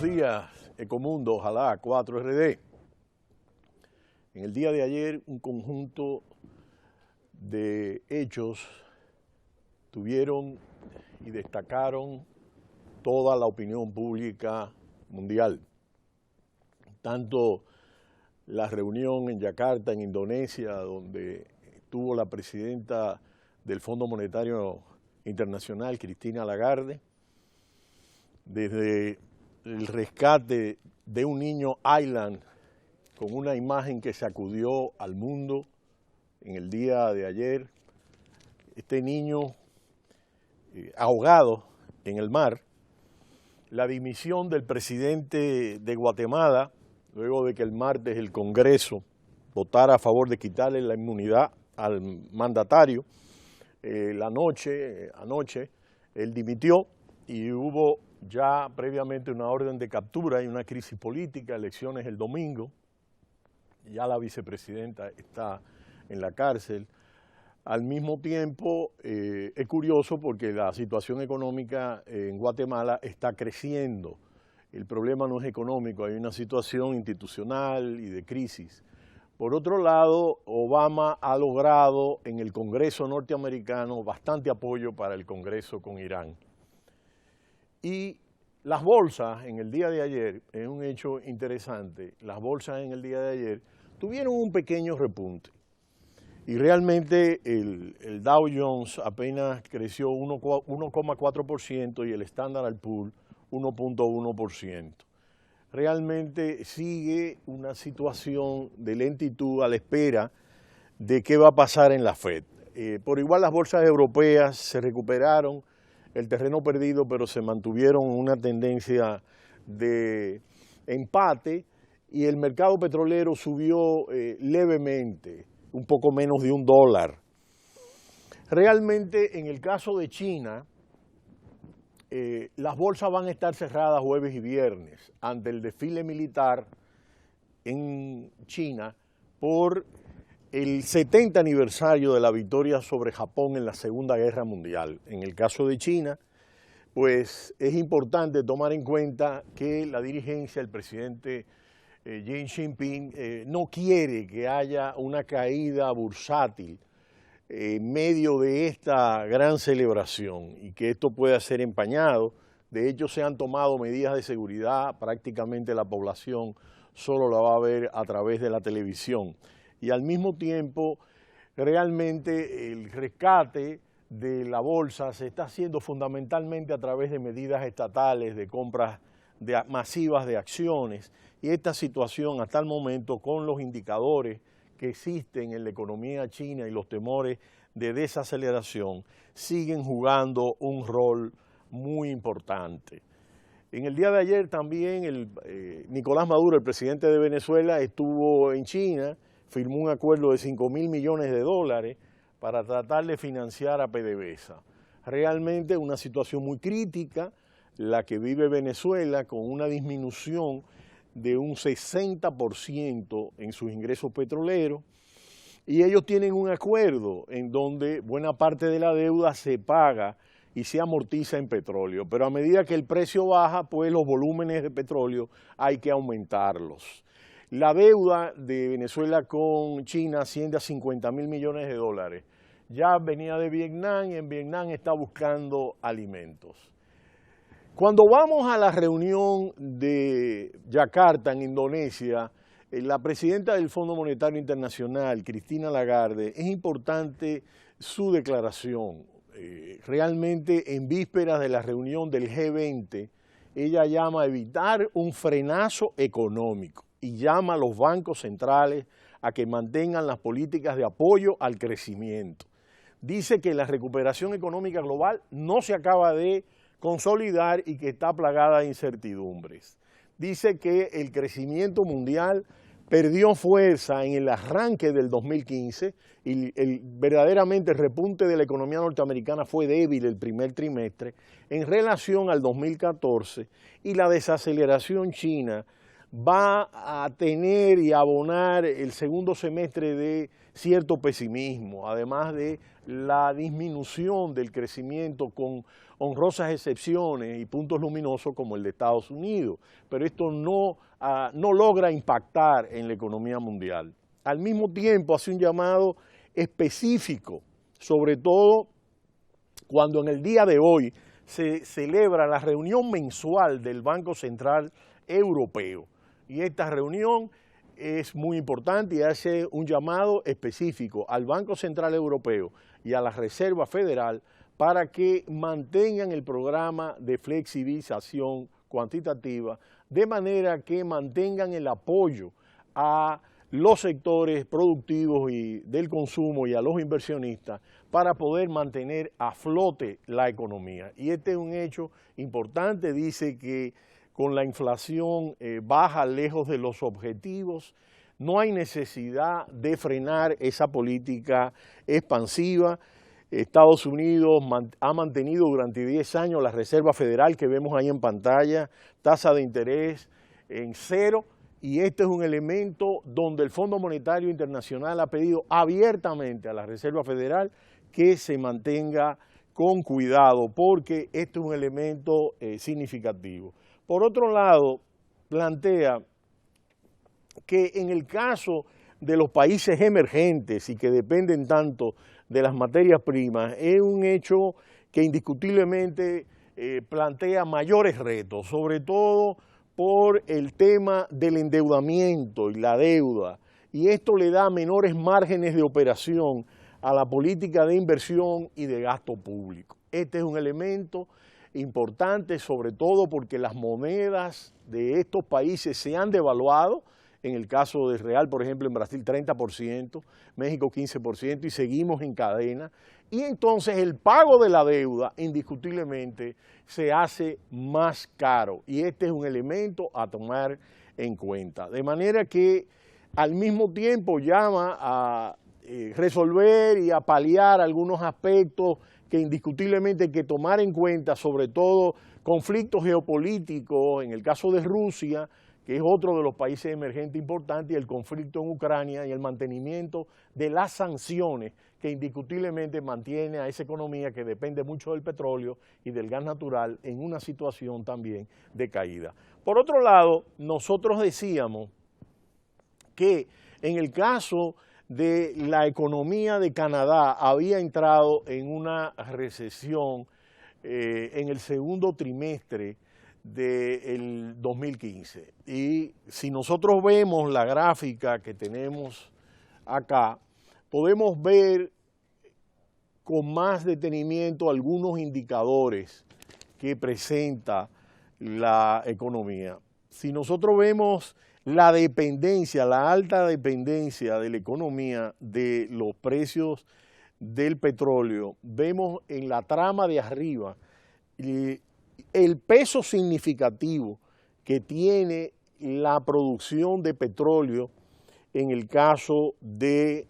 Buenos días, Ecomundo, ojalá 4RD. En el día de ayer, un conjunto de hechos tuvieron y destacaron toda la opinión pública mundial. Tanto la reunión en Yakarta, en Indonesia, donde estuvo la presidenta del Fondo Monetario Internacional, Christine Lagarde, desde el rescate de un niño Aylan, con una imagen que sacudió al mundo en el día de ayer, este niño ahogado en el mar, la dimisión del presidente de Guatemala, luego de que el martes el Congreso votara a favor de quitarle la inmunidad al mandatario. Anoche, él dimitió y hubo ya previamente una orden de captura y una crisis política, elecciones el domingo. Ya la vicepresidenta está en la cárcel. Al mismo tiempo, es curioso porque la situación económica en Guatemala está creciendo. El problema no es económico, hay una situación institucional y de crisis. Por otro lado, Obama ha logrado en el Congreso norteamericano bastante apoyo para el Congreso con Irán. Y las bolsas en el día de ayer, es un hecho interesante, las bolsas en el día de ayer tuvieron un pequeño repunte. Y realmente el Dow Jones apenas creció 1,4% y el Standard & Poor's 1,1%. Realmente sigue una situación de lentitud a la espera de qué va a pasar en la Fed. Por igual las bolsas europeas se recuperaron el terreno perdido, pero se mantuvieron una tendencia de empate y el mercado petrolero subió levemente, un poco menos de $1. Realmente en el caso de China, las bolsas van a estar cerradas jueves y viernes ante el desfile militar en China por el 70 aniversario de la victoria sobre Japón en la Segunda Guerra Mundial. En el caso de China, pues es importante tomar en cuenta que la dirigencia, el presidente Xi Jinping, no quiere que haya una caída bursátil en medio de esta gran celebración y que esto pueda ser empañado. De hecho, se han tomado medidas de seguridad, prácticamente la población solo la va a ver a través de la televisión. Y al mismo tiempo, realmente el rescate de la bolsa se está haciendo fundamentalmente a través de medidas estatales, de compras masivas de acciones, y esta situación hasta el momento, con los indicadores que existen en la economía china y los temores de desaceleración, siguen jugando un rol muy importante. En el día de ayer también Nicolás Maduro, el presidente de Venezuela, estuvo en China, firmó un acuerdo de $5.000 millones para tratar de financiar a PDVSA. Realmente una situación muy crítica la que vive Venezuela, con una disminución de un 60% en sus ingresos petroleros, y ellos tienen un acuerdo en donde buena parte de la deuda se paga y se amortiza en petróleo, pero a medida que el precio baja, pues los volúmenes de petróleo hay que aumentarlos. La deuda de Venezuela con China asciende a $50.000 millones. Ya venía de Vietnam y en Vietnam está buscando alimentos. Cuando vamos a la reunión de Yakarta, en Indonesia, la presidenta del Fondo Monetario Internacional, Christine Lagarde, es importante su declaración. Realmente en vísperas de la reunión del G20, ella llama a evitar un frenazo económico y llama a los bancos centrales a que mantengan las políticas de apoyo al crecimiento. Dice que la recuperación económica global no se acaba de consolidar y que está plagada de incertidumbres. Dice que el crecimiento mundial perdió fuerza en el arranque del 2015 y verdaderamente el repunte de la economía norteamericana fue débil el primer trimestre en relación al 2014, y la desaceleración china va a tener y abonar el segundo semestre de cierto pesimismo, además de la disminución del crecimiento con honrosas excepciones y puntos luminosos como el de Estados Unidos, pero esto no logra impactar en la economía mundial. Al mismo tiempo hace un llamado específico, sobre todo cuando en el día de hoy se celebra la reunión mensual del Banco Central Europeo. Y esta reunión es muy importante y hace un llamado específico al Banco Central Europeo y a la Reserva Federal para que mantengan el programa de flexibilización cuantitativa, de manera que mantengan el apoyo a los sectores productivos y del consumo y a los inversionistas para poder mantener a flote la economía. Y este es un hecho importante, dice que con la inflación baja lejos de los objetivos, no hay necesidad de frenar esa política expansiva. Estados Unidos ha mantenido durante 10 años la Reserva Federal que vemos ahí en pantalla, tasa de interés en cero, y este es un elemento donde el Fondo Monetario Internacional ha pedido abiertamente a la Reserva Federal que se mantenga con cuidado, porque este es un elemento significativo. Por otro lado, plantea que en el caso de los países emergentes y que dependen tanto de las materias primas, es un hecho que indiscutiblemente plantea mayores retos, sobre todo por el tema del endeudamiento y la deuda, y esto le da menores márgenes de operación a la política de inversión y de gasto público. Este es un elemento importante, sobre todo porque las monedas de estos países se han devaluado, en el caso del real, por ejemplo, en Brasil 30%, México 15%, y seguimos en cadena, y entonces el pago de la deuda indiscutiblemente se hace más caro, y este es un elemento a tomar en cuenta. De manera que al mismo tiempo llama a resolver y a paliar algunos aspectos que indiscutiblemente hay que tomar en cuenta, sobre todo conflictos geopolíticos, en el caso de Rusia, que es otro de los países emergentes importantes, y el conflicto en Ucrania y el mantenimiento de las sanciones que indiscutiblemente mantiene a esa economía que depende mucho del petróleo y del gas natural en una situación también de caída. Por otro lado, nosotros decíamos que en el caso de la economía de Canadá había entrado en una recesión en el segundo trimestre del 2015. Y si nosotros vemos la gráfica que tenemos acá, podemos ver con más detenimiento algunos indicadores que presenta la economía. Si nosotros vemos la dependencia, la alta dependencia de la economía de los precios del petróleo, vemos en la trama de arriba el peso significativo que tiene la producción de petróleo en el caso de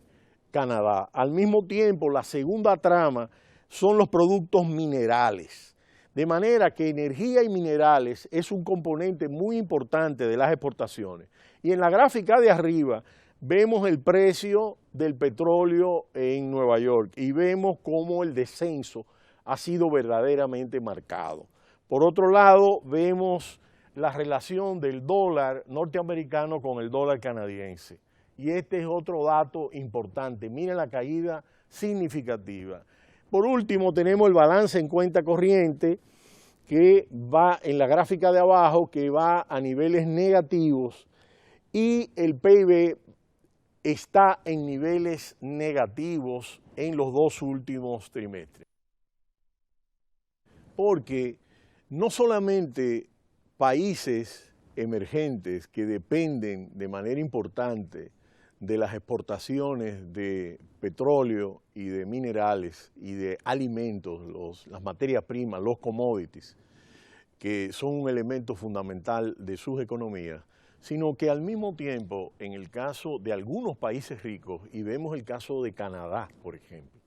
Canadá. Al mismo tiempo, la segunda trama son los productos minerales, de manera que energía y minerales es un componente muy importante de las exportaciones. Y en la gráfica de arriba vemos el precio del petróleo en Nueva York y vemos cómo el descenso ha sido verdaderamente marcado. Por otro lado, vemos la relación del dólar norteamericano con el dólar canadiense. Y este es otro dato importante. Miren la caída significativa. Por último, tenemos el balance en cuenta corriente que va en la gráfica de abajo, que va a niveles negativos, y el PIB está en niveles negativos en los dos últimos trimestres. Porque no solamente países emergentes que dependen de manera importante de las exportaciones de petróleo y de minerales y de alimentos, las materias primas, los commodities, que son un elemento fundamental de sus economías, sino que al mismo tiempo, en el caso de algunos países ricos, y vemos el caso de Canadá, por ejemplo,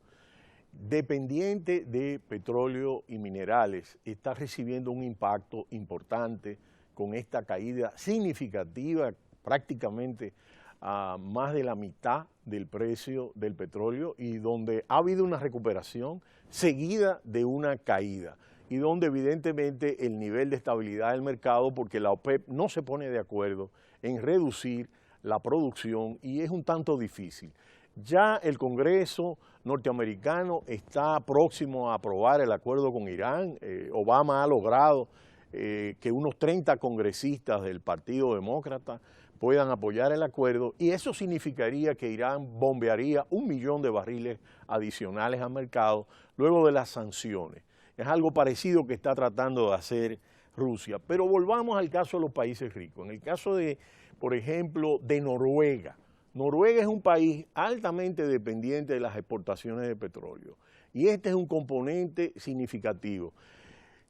dependiente de petróleo y minerales, está recibiendo un impacto importante con esta caída significativa, prácticamente a más de la mitad del precio del petróleo, y donde ha habido una recuperación seguida de una caída, y donde evidentemente el nivel de estabilidad del mercado, porque la OPEP no se pone de acuerdo en reducir la producción y es un tanto difícil. Ya el Congreso norteamericano está próximo a aprobar el acuerdo con Irán. Obama ha logrado que unos 30 congresistas del Partido Demócrata puedan apoyar el acuerdo, y eso significaría que Irán bombearía 1 millón de barriles adicionales al mercado luego de las sanciones. Es algo parecido que está tratando de hacer Rusia. Pero volvamos al caso de los países ricos. En el caso de, por ejemplo, de Noruega. Noruega es un país altamente dependiente de las exportaciones de petróleo, y este es un componente significativo.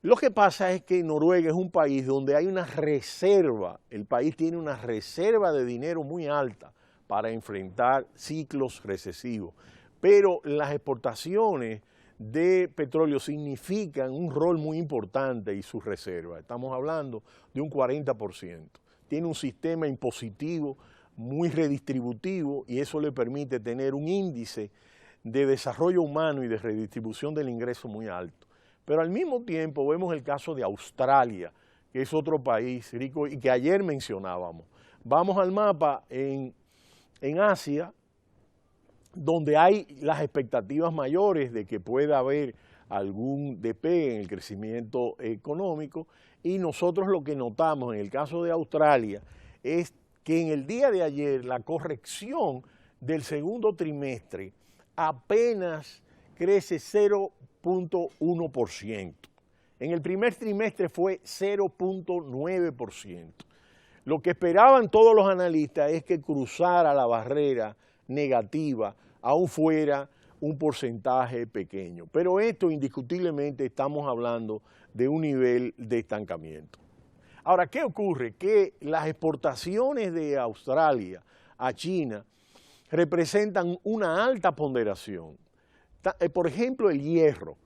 Lo que pasa es que Noruega es un país donde hay una reserva, el país tiene una reserva de dinero muy alta para enfrentar ciclos recesivos, pero las exportaciones de petróleo significan un rol muy importante y sus reservas. Estamos hablando de un 40%. Tiene un sistema impositivo muy redistributivo y eso le permite tener un índice de desarrollo humano y de redistribución del ingreso muy alto. Pero al mismo tiempo vemos el caso de Australia, que es otro país rico y que ayer mencionábamos. Vamos al mapa en Asia, donde hay las expectativas mayores de que pueda haber algún despegue en el crecimiento económico, y nosotros lo que notamos en el caso de Australia es que en el día de ayer la corrección del segundo trimestre apenas crece 0.1%. En el primer trimestre fue 0.9%. Lo que esperaban todos los analistas es que cruzara la barrera negativa, aún fuera un porcentaje pequeño. Pero esto indiscutiblemente estamos hablando de un nivel de estancamiento. Ahora, ¿qué ocurre? Que las exportaciones de Australia a China representan una alta ponderación. Por ejemplo, el hierro.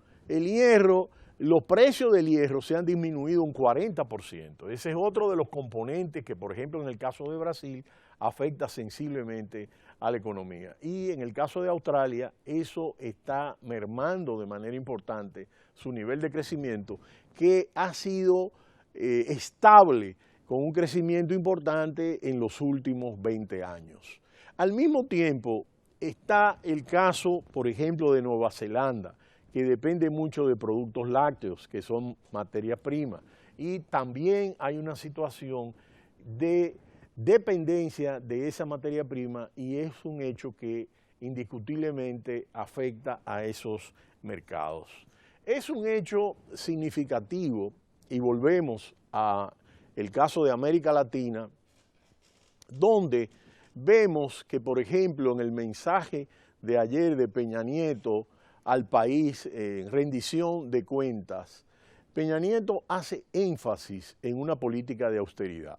Los precios del hierro se han disminuido un 40%. Ese es otro de los componentes que, por ejemplo, en el caso de Brasil, afecta sensiblemente a la economía. Y en el caso de Australia, eso está mermando de manera importante su nivel de crecimiento, que ha sido estable, con un crecimiento importante en los últimos 20 años. Al mismo tiempo, está el caso, por ejemplo, de Nueva Zelanda, que depende mucho de productos lácteos, que son materia prima, y también hay una situación de dependencia de esa materia prima, y es un hecho que indiscutiblemente afecta a esos mercados. Es un hecho significativo, y volvemos al caso de América Latina, donde vemos que, por ejemplo, en el mensaje de ayer de Peña Nieto al país en rendición de cuentas, Peña Nieto hace énfasis en una política de austeridad.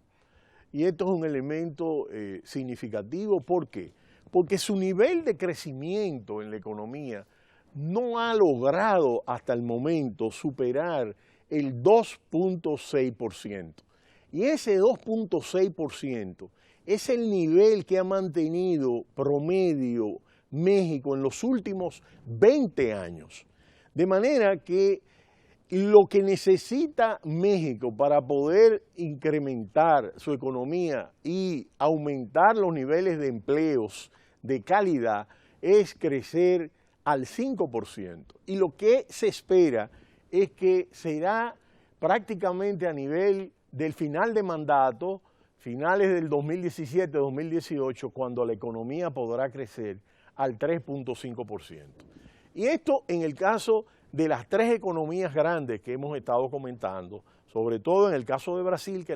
Y esto es un elemento significativo. ¿Por qué? Porque su nivel de crecimiento en la economía no ha logrado hasta el momento superar el 2.6%. Y ese 2.6% es el nivel que ha mantenido promedio México en los últimos 20 años. De manera que lo que necesita México para poder incrementar su economía y aumentar los niveles de empleos de calidad es crecer al 5%. Y lo que se espera es que será prácticamente a nivel del final de mandato, finales del 2017-2018, cuando la economía podrá crecer al 3.5%. Y esto en el caso de las tres economías grandes que hemos estado comentando, sobre todo en el caso de Brasil, que